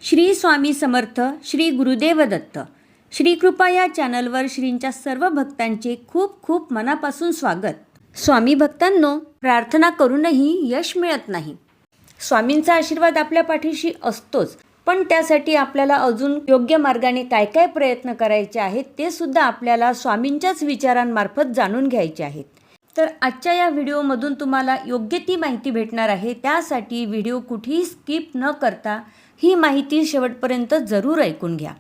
श्री स्वामी समर्थ, श्री गुरुदेव दत्त. श्री कृपा या चॅनलवर श्रींच्या सर्व भक्तांचे खूप खूप मनापासून स्वागत. स्वामी भक्तांनो, प्रार्थना करूनही यश मिळत नाही. स्वामींचा आशीर्वाद आपल्या पाठीशी असतोच, पण त्यासाठी आपल्याला अजून योग्य मार्गाने काय काय प्रयत्न करायचे आहेत ते सुद्धा आपल्याला स्वामींच्याच विचारांमार्फत जाणून घ्यायचे आहेत. तर आजच्या या व्हिडिओमधून तुम्हाला योग्य ती माहिती भेटणार आहे. त्यासाठी व्हिडिओ कुठेही स्किप न करता ही माहिती शेवटपर्यंत जरूर ऐकून घ्या,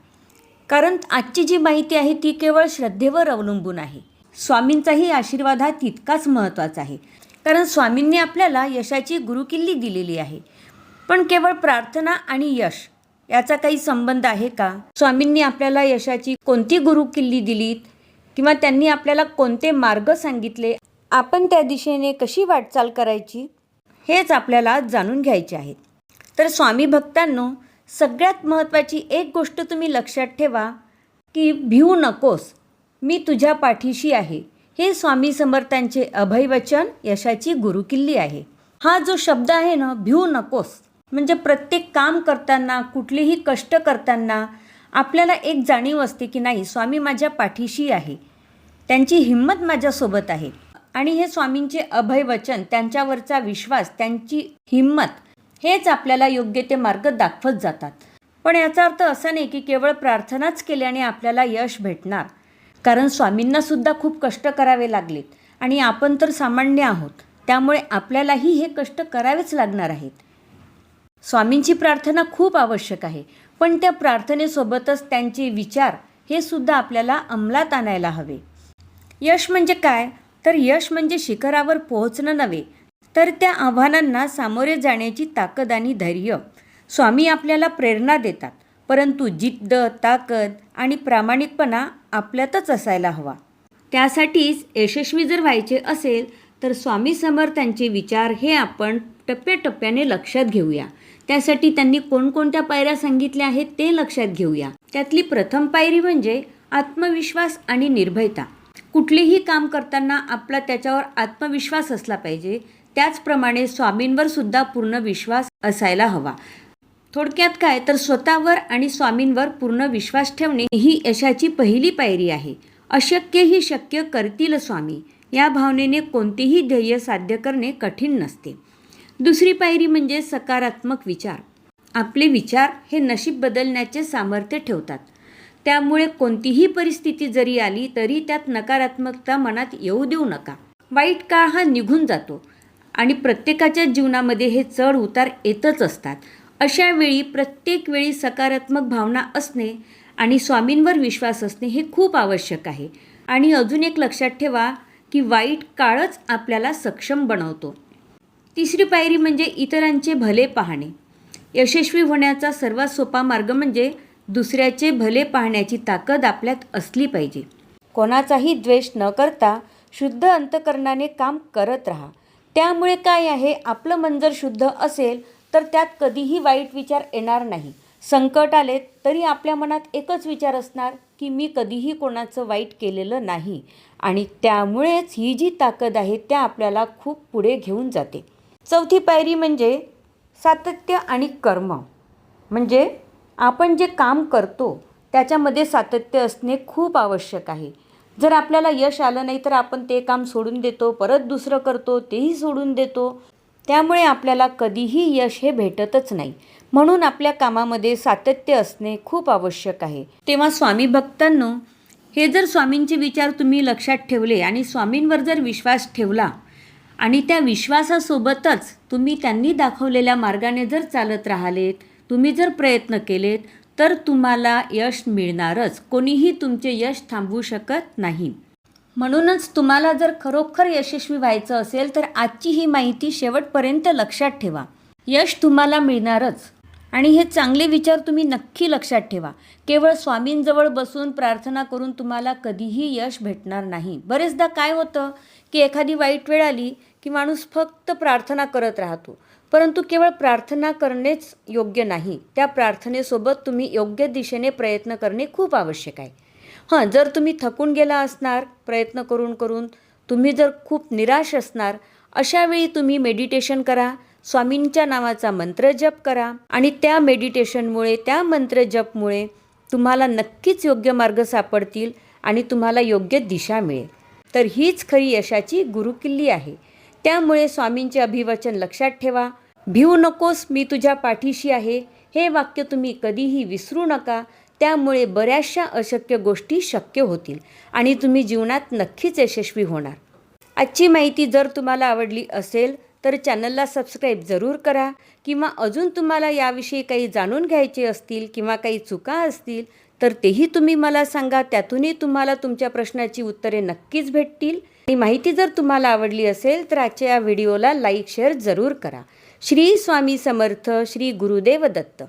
कारण आजची जी माहिती आहे ती केवळ श्रद्धेवर अवलंबून आहे. स्वामींचाही आशीर्वाद हा तितकाच महत्त्वाचा आहे, कारण स्वामींनी आपल्याला यशाची गुरुकिल्ली दिलेली आहे. पण केवळ प्रार्थना आणि यश याचा काही संबंध आहे का? स्वामींनी आपल्याला यशाची कोणती गुरुकिल्ली दिलीत किंवा त्यांनी आपल्याला कोणते मार्ग सांगितले, आपण त्या दिशेने कशी वाटचाल करायची, हेच आपल्याला जाणून घ्यायचे आहे. तर स्वामी भक्तांनो, सगळ्यात महत्त्वाची एक गोष्ट तुम्ही लक्षात ठेवा की भिवू नकोस, मी तुझ्या पाठीशी आहे. हे स्वामी समर्थांचे अभयवचन यशाची गुरुकिल्ली आहे. हा जो शब्द आहे ना, भिवू नकोस, म्हणजे प्रत्येक काम करताना, कुठलेही कष्ट करताना आपल्याला एक जाणीव असते की नाही, स्वामी माझ्या पाठीशी आहे, त्यांची हिंमत माझ्यासोबत आहे. आणि हे स्वामींचे अभयवचन, त्यांच्यावरचा विश्वास, त्यांची हिंमत, हेच आपल्याला योग्य ते मार्ग दाखवत जातात. पण याचा अर्थ असा नाही की केवळ प्रार्थनाच केल्याने आपल्याला यश भेटणार, कारण स्वामींनासुद्धा खूप कष्ट करावे लागलेत आणि आपण तर सामान्य आहोत, त्यामुळे आपल्यालाही हे कष्ट करावेच लागणार आहेत. स्वामींची प्रार्थना खूप आवश्यक आहे, पण त्या प्रार्थनेसोबतच त्यांचे विचार हे सुद्धा आपल्याला अंमलात आणायला हवे. यश म्हणजे काय? तर यश म्हणजे शिखरावर पोहोचणं नव्हे, तर त्या आव्हानांना सामोरे जाण्याची ताकद आणि धैर्य. स्वामी आपल्याला प्रेरणा देतात, परंतु जिद्द, ताकद आणि प्रामाणिकपणा आपल्यातच असायला हवा. त्यासाठीच यशस्वी जर व्हायचे असेल तर स्वामी समर्थांचे विचार हे आपण टप्प्याटप्प्याने लक्षात घेऊया. त्यासाठी त्यांनी कोणकोणत्या पायऱ्या सांगितल्या आहेत ते लक्षात घेऊया. त्यातली प्रथम पायरी म्हणजे आत्मविश्वास आणि निर्भयता. कुठलेही काम करताना आपला त्याच्यावर आत्मविश्वास असला पाहिजे, त्याचप्रमाणे स्वामींवर सुद्धा पूर्ण विश्वास असायला हवा. थोडक्यात काय, तर स्वतःवर आणि स्वामींवर पूर्ण विश्वास ठेवणे ही यशाची पहिली पायरी आहे. अशक्य ही शक्य करतील स्वामी, या भावनेने कोणतेही ध्येय साध्य करणे कठीण नसते. दुसरी पायरी म्हणजे सकारात्मक विचार. आपले विचार हे नशीब बदलण्याचे सामर्थ्य ठेवतात, त्यामुळे कोणतीही परिस्थिती जरी आली तरी त्यात नकारात्मकता मनात येऊ देऊ नका. वाईट काळ हा निघून जातो आणि प्रत्येकाच्या जीवनामध्ये हे चढ उतार येतच असतात. अशा वेळी प्रत्येक वेळी सकारात्मक भावना असणे आणि स्वामींवर विश्वास असणे हे खूप आवश्यक आहे. आणि अजून एक लक्षात ठेवा की वाईट काळच आपल्याला सक्षम बनवतो. तिसरी पायरी म्हणजे इतरांचे भले पाहणे. यशस्वी होण्याचा सर्वात सोपा मार्ग म्हणजे दुसऱ्याचे भले पाहण्याची ताकद आपल्यात असली पाहिजे. कोणाचाही द्वेष न करता शुद्ध अंतःकरणाने काम करत राहा. त्यामुळे काय आहे, आपलं मन जर शुद्ध असेल तर त्यात कधीही वाईट विचार येणार नाही. संकट आले तरी आपल्या मनात एकच विचार असणार की मी कधीही कोणाचं वाईट केलेलं नाही, आणि त्यामुळेच ही जी ताकद आहे त्या आपल्याला खूप पुढे घेऊन जाते. चौथी पायरी म्हणजे सातत्य आणि कर्म. म्हणजे आपण जे काम करतो त्याच्यामध्ये सातत्य असणे खूप आवश्यक आहे. जर आपल्याला यश आलं नाही तर आपण ते काम सोडून देतो, परत दुसरं करतो, तेही सोडून देतो. त्यामुळे आपल्याला कधीही यश हे भेटतच नाही. म्हणून आपल्या कामामध्ये सातत्य असणे खूप आवश्यक आहे. तेव्हा स्वामी भक्तांनो, हे जर स्वामींचे विचार तुम्ही लक्षात ठेवले आणि स्वामींवर जर विश्वास ठेवला आणि त्या विश्वासासोबतच तुम्ही त्यांनी दाखवलेल्या मार्गाने जर चालत राहिलेत, तुम्ही जर प्रयत्न केलेत, तर तुम्हाला यश मिळणारच. कोणीही तुमचे यश थांबवू शकत नाही. म्हणूनच तुम्हाला जर खरोखर यशस्वी व्हायचं असेल तर आजची ही माहिती शेवटपर्यंत लक्षात ठेवा. यश तुम्हाला मिळणारच. आणि हे चांगले विचार तुम्ही नक्की लक्षात ठेवा. केवळ स्वामींजवळ बसून प्रार्थना करून तुम्हाला कधीही यश भेटणार नाही. बरेचदा काय होतं की एखादी वाईट वेळ आली की माणूस फक्त प्रार्थना करत राहतो, परंतु केवळ प्रार्थना करणेच योग्य नाही. त्या प्रार्थनेसोबत तुम्ही योग्य दिशेने प्रयत्न करणे खूप आवश्यक आहे. जर तुम्ही थकून गेला असणार प्रयत्न करून करून, तुम्ही जर खूप निराश असणार, अशा वेळी तुम्ही मेडिटेशन करा, स्वामींच्या नावाचा मंत्र जप करा आणि त्या मेडिटेशनमुळे, त्या मंत्र जपमुळे तुम्हाला नक्कीच योग्य मार्ग सापडतील आणि तुम्हाला योग्य दिशा मिळेल. तर हीच खरी यशाची गुरुकिल्ली आहे. त्यामुळे स्वामींचे अभिवचन लक्षात ठेवा. भिवू नकोस, मी तुझ्या पाठीशी आहे. हे वाक्य तुम्ही कधीही विसरू नका. त्यामुळे बऱ्याचशा अशक्य गोष्टी शक्य होतील आणि तुम्ही जीवनात नक्कीच यशस्वी होणार. आजची माहिती जर तुम्हाला आवडली असेल तर चॅनलला सबस्क्राईब जरूर करा. किंवा अजून तुम्हाला याविषयी काही जाणून घ्यायचे असतील किंवा काही चुका असतील तर तेही तुम्ही मला सांगा. त्यातूनही तुम्हाला तुमच्या प्रश्नाची उत्तरे नक्कीच भेटतील. आणि माहिती जर तुम्हाला आवडली असेल तर आजच्या या व्हिडिओला लाईक शेअर जरूर करा. श्री स्वामी समर्थ. श्री गुरुदेव दत्त.